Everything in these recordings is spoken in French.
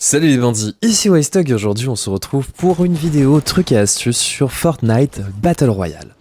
Salut les bandits, ici Wastog et aujourd'hui on se retrouve pour une vidéo trucs et astuces sur Fortnite Battle Royale.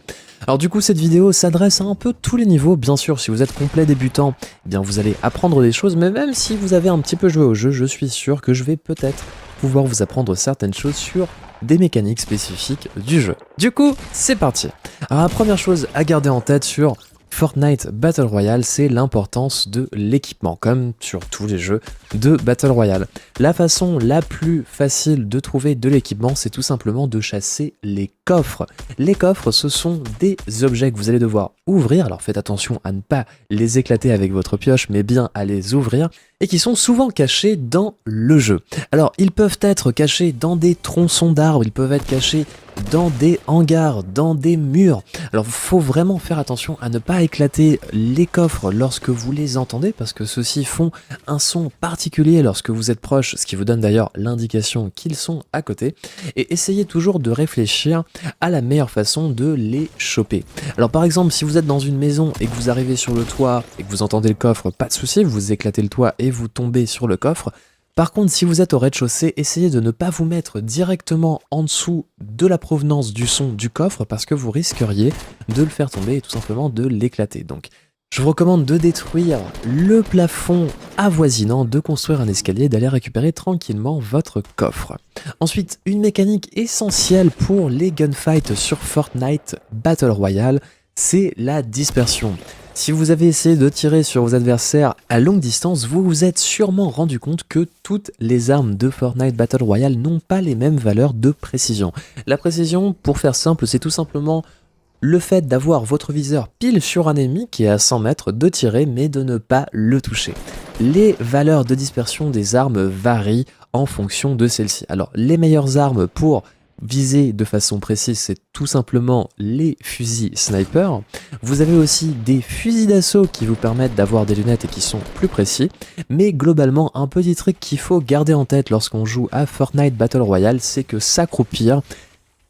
Alors du coup cette vidéo s'adresse à un peu tous les niveaux, bien sûr si vous êtes complet débutant, eh bien vous allez apprendre des choses, mais même si vous avez un petit peu joué au jeu, je suis sûr que je vais peut-être pouvoir vous apprendre certaines choses sur des mécaniques spécifiques du jeu. Du coup, c'est parti. Alors la première chose à garder en tête sur Fortnite Battle Royale, c'est l'importance de l'équipement, comme sur tous les jeux de Battle Royale. La façon la plus facile de trouver de l'équipement, c'est tout simplement de chasser les coffres. Les coffres, ce sont des objets que vous allez devoir ouvrir, alors faites attention à ne pas les éclater avec votre pioche, mais bien à les ouvrir, et qui sont souvent cachés dans le jeu. Alors, ils peuvent être cachés dans des tronçons d'arbres, ils peuvent être cachés dans des hangars, dans des murs. Alors, il faut vraiment faire attention à ne pas éclater les coffres lorsque vous les entendez, parce que ceux-ci font un son particulier lorsque vous êtes proche, ce qui vous donne d'ailleurs l'indication qu'ils sont à côté. Et essayez toujours de réfléchir à la meilleure façon de les choper. Alors par exemple, si vous êtes dans une maison et que vous arrivez sur le toit et que vous entendez le coffre, pas de souci, vous éclatez le toit et vous tombez sur le coffre. Par contre, si vous êtes au rez-de-chaussée, essayez de ne pas vous mettre directement en dessous de la provenance du son du coffre parce que vous risqueriez de le faire tomber et tout simplement de l'éclater. Donc, je vous recommande de détruire le plafond avoisinant, de construire un escalier et d'aller récupérer tranquillement votre coffre. Ensuite, une mécanique essentielle pour les gunfights sur Fortnite Battle Royale, c'est la dispersion. Si vous avez essayé de tirer sur vos adversaires à longue distance, vous vous êtes sûrement rendu compte que toutes les armes de Fortnite Battle Royale n'ont pas les mêmes valeurs de précision. La précision, pour faire simple, c'est tout simplement le fait d'avoir votre viseur pile sur un ennemi qui est à 100 mètres, de tirer mais de ne pas le toucher. Les valeurs de dispersion des armes varient en fonction de celles-ci. Alors les meilleures armes pour viser de façon précise, c'est tout simplement les fusils sniper. Vous avez aussi des fusils d'assaut qui vous permettent d'avoir des lunettes et qui sont plus précis. Mais globalement, un petit truc qu'il faut garder en tête lorsqu'on joue à Fortnite Battle Royale, c'est que s'accroupir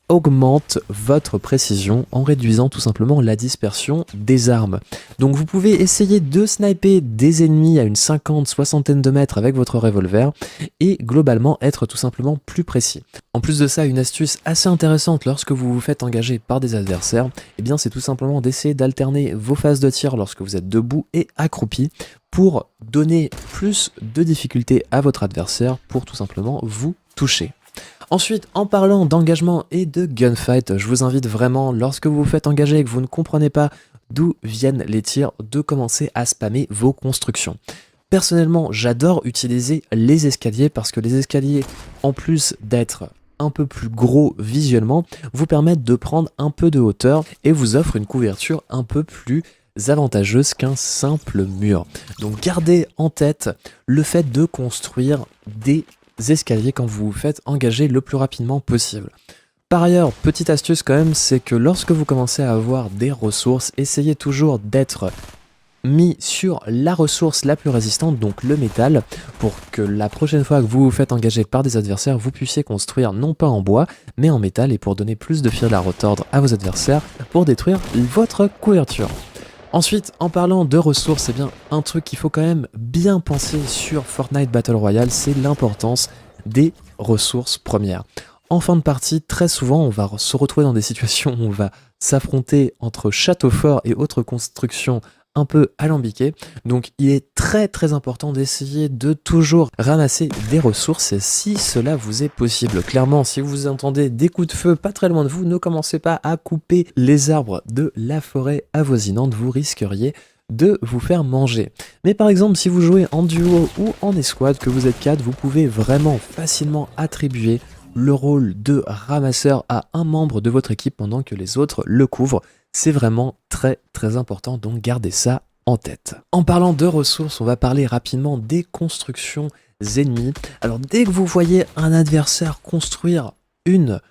augmente votre précision en réduisant tout simplement la dispersion des armes. Donc vous pouvez essayer de sniper des ennemis à une 50-60 de mètres avec votre revolver et globalement être tout simplement plus précis. En plus de ça, une astuce assez intéressante lorsque vous vous faites engager par des adversaires, eh bien c'est tout simplement d'essayer d'alterner vos phases de tir lorsque vous êtes debout et accroupi pour donner plus de difficulté à votre adversaire pour tout simplement vous toucher. Ensuite, en parlant d'engagement et de gunfight, je vous invite vraiment, lorsque vous vous faites engager et que vous ne comprenez pas d'où viennent les tirs, de commencer à spammer vos constructions. Personnellement, j'adore utiliser les escaliers parce que les escaliers, en plus d'être un peu plus gros visuellement, vous permettent de prendre un peu de hauteur et vous offrent une couverture un peu plus avantageuse qu'un simple mur. Donc gardez en tête le fait de construire des escaliers quand vous vous faites engager le plus rapidement possible. Par ailleurs, petite astuce quand même, c'est que lorsque vous commencez à avoir des ressources, essayez toujours d'être mis sur la ressource la plus résistante, donc le métal, pour que la prochaine fois que vous vous faites engager par des adversaires, vous puissiez construire non pas en bois, mais en métal et pour donner plus de fil à retordre à vos adversaires pour détruire votre couverture. Ensuite, en parlant de ressources, eh bien, un truc qu'il faut quand même bien penser sur Fortnite Battle Royale, c'est l'importance des ressources premières. En fin de partie, très souvent, on va se retrouver dans des situations où on va s'affronter entre châteaux forts et autres constructions un peu alambiquées. Donc il est très important d'essayer de toujours ramasser des ressources si cela vous est possible. Clairement, si vous entendez des coups de feu pas très loin de vous, ne commencez pas à couper les arbres de la forêt avoisinante, vous risqueriez de vous faire manger. Mais par exemple, si vous jouez en duo ou en escouade, que vous êtes 4, vous pouvez vraiment facilement attribuer le rôle de ramasseur à un membre de votre équipe pendant que les autres le couvrent. C'est vraiment très important, donc gardez ça en tête. En parlant de ressources, on va parler rapidement des constructions ennemies. Alors dès que vous voyez un adversaire construire une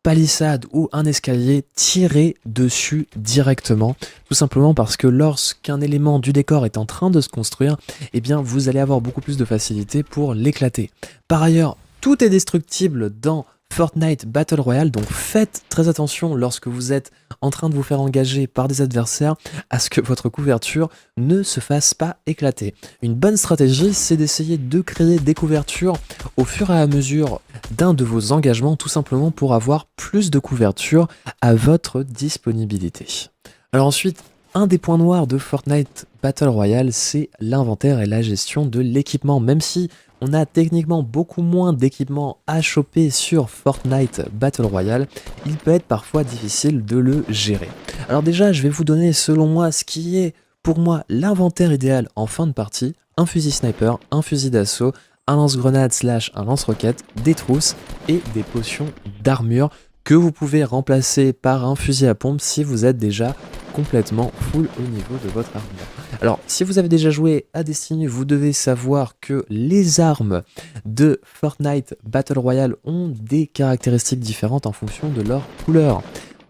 palissade ou un escalier, tirez dessus directement, tout simplement parce que lorsqu'un élément du décor est en train de se construire, eh bien vous allez avoir beaucoup plus de facilité pour l'éclater. Par ailleurs, tout est destructible dans Fortnite Battle Royale, donc faites très attention lorsque vous êtes en train de vous faire engager par des adversaires à ce que votre couverture ne se fasse pas éclater. Une bonne stratégie, c'est d'essayer de créer des couvertures au fur et à mesure d'un de vos engagements, tout simplement pour avoir plus de couverture à votre disponibilité. Alors ensuite, un des points noirs de Fortnite Battle Royale, c'est l'inventaire et la gestion de l'équipement. Même si on a techniquement beaucoup moins d'équipements à choper sur Fortnite Battle Royale, il peut être parfois difficile de le gérer. Alors déjà, je vais vous donner selon moi ce qui est pour moi l'inventaire idéal en fin de partie: un fusil sniper, un fusil d'assaut, un lance-grenade / un lance-roquette, des trousses et des potions d'armure que vous pouvez remplacer par un fusil à pompe si vous êtes déjà complètement full au niveau de votre armure. Alors, si vous avez déjà joué à Destiny, vous devez savoir que les armes de Fortnite Battle Royale ont des caractéristiques différentes en fonction de leur couleur.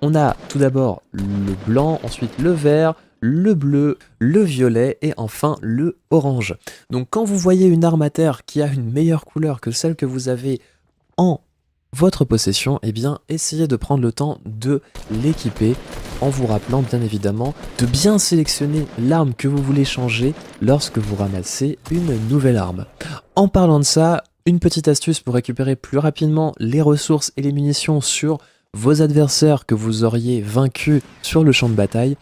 On a tout d'abord le blanc, ensuite le vert, le bleu, le violet et enfin le orange. Donc quand vous voyez une arme à terre qui a une meilleure couleur que celle que vous avez en votre possession, eh bien essayez de prendre le temps de l'équiper en vous rappelant bien évidemment de bien sélectionner l'arme que vous voulez changer lorsque vous ramassez une nouvelle arme. En parlant de ça, une petite astuce pour récupérer plus rapidement les ressources et les munitions sur vos adversaires que vous auriez vaincus sur le champ de bataille: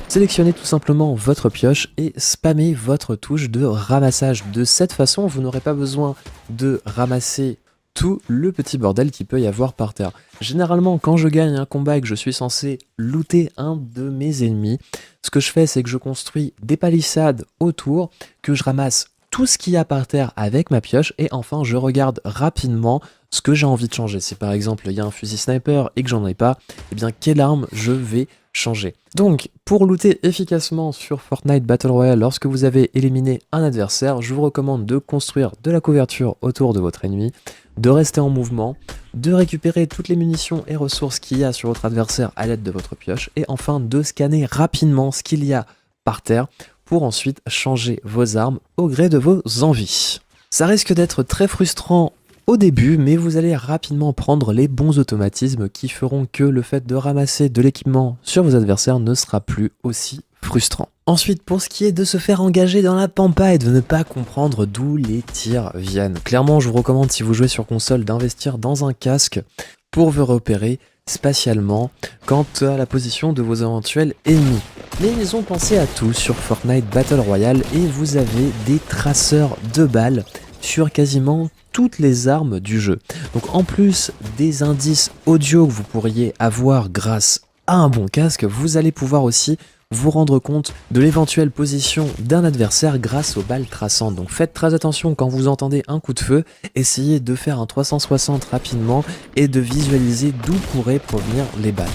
sélectionnez tout simplement votre pioche et spammez votre touche de ramassage. De cette façon, vous n'aurez pas besoin de ramasser tout le petit bordel qu'il peut y avoir par terre. Généralement, quand je gagne un combat et que je suis censé looter un de mes ennemis, ce que je fais, c'est que je construis des palissades autour, que je ramasse tout ce qu'il y a par terre avec ma pioche, et enfin je regarde rapidement ce que j'ai envie de changer. Si par exemple il y a un fusil sniper et que j'en ai pas, eh bien quelle arme je vais changer. Donc pour looter efficacement sur Fortnite Battle Royale lorsque vous avez éliminé un adversaire, je vous recommande de construire de la couverture autour de votre ennemi, de rester en mouvement, de récupérer toutes les munitions et ressources qu'il y a sur votre adversaire à l'aide de votre pioche, et enfin de scanner rapidement ce qu'il y a par terre pour ensuite changer vos armes au gré de vos envies. Ça risque d'être très frustrant au début, mais vous allez rapidement prendre les bons automatismes qui feront que le fait de ramasser de l'équipement sur vos adversaires ne sera plus aussi frustrant. Ensuite, pour ce qui est de se faire engager dans la pampa et de ne pas comprendre d'où les tirs viennent, clairement je vous recommande, si vous jouez sur console, d'investir dans un casque pour vous repérer spatialement quant à la position de vos éventuels ennemis. Mais ils ont pensé à tout sur Fortnite Battle Royale et vous avez des traceurs de balles sur quasiment toutes les armes du jeu. Donc en plus des indices audio que vous pourriez avoir grâce à un bon casque, vous allez pouvoir aussi vous rendre compte de l'éventuelle position d'un adversaire grâce aux balles traçantes. Donc faites très attention quand vous entendez un coup de feu, essayez de faire un 360 rapidement et de visualiser d'où pourraient provenir les balles.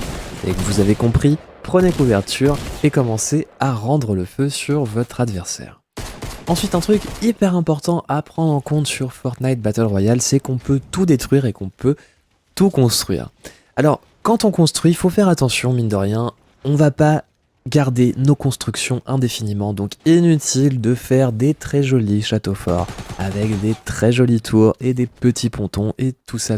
Et que vous avez compris, prenez couverture et commencez à rendre le feu sur votre adversaire. Ensuite, un truc hyper important à prendre en compte sur Fortnite Battle Royale, c'est qu'on peut tout détruire et qu'on peut tout construire. Alors, quand on construit, il faut faire attention, mine de rien, on va pas garder nos constructions indéfiniment, donc inutile de faire des très jolis châteaux forts avec des très jolies tours et des petits pontons et tout ça.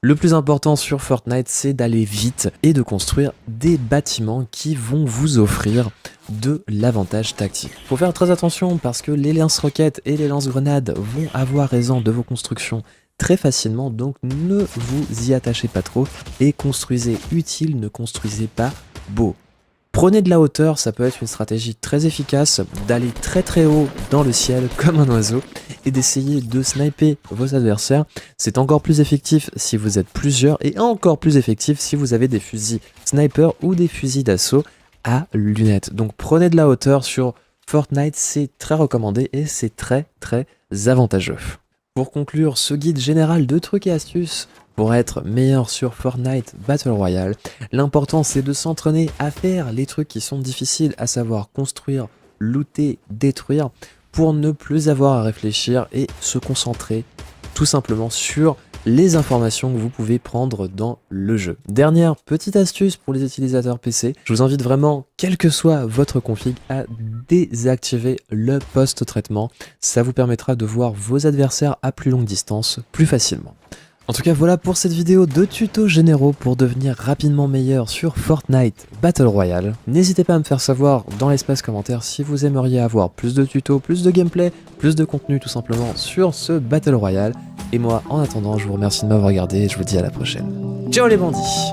Le plus important sur Fortnite, c'est d'aller vite et de construire des bâtiments qui vont vous offrir de l'avantage tactique. Faut faire très attention parce que les lance-roquettes et les lance-grenades vont avoir raison de vos constructions très facilement, donc ne vous y attachez pas trop et construisez utile, ne construisez pas beau. Prenez de la hauteur, ça peut être une stratégie très efficace, d'aller très très haut dans le ciel comme un oiseau et d'essayer de sniper vos adversaires. C'est encore plus effectif si vous êtes plusieurs et encore plus effectif si vous avez des fusils sniper ou des fusils d'assaut à lunettes. Donc prenez de la hauteur sur Fortnite, c'est très recommandé et c'est très très avantageux. Pour conclure ce guide général de trucs et astuces pour être meilleur sur Fortnite Battle Royale, l'important c'est de s'entraîner à faire les trucs qui sont difficiles, à savoir construire, looter, détruire, pour ne plus avoir à réfléchir et se concentrer tout simplement sur les informations que vous pouvez prendre dans le jeu. Dernière petite astuce pour les utilisateurs PC, je vous invite vraiment, quel que soit votre config, à désactiver le post-traitement. Ça vous permettra de voir vos adversaires à plus longue distance plus facilement. En tout cas voilà pour cette vidéo de tutos généraux pour devenir rapidement meilleur sur Fortnite Battle Royale. N'hésitez pas à me faire savoir dans l'espace commentaire si vous aimeriez avoir plus de tutos, plus de gameplay, plus de contenu tout simplement sur ce Battle Royale. Et moi en attendant je vous remercie de m'avoir regardé et je vous dis à la prochaine. Ciao les bandits!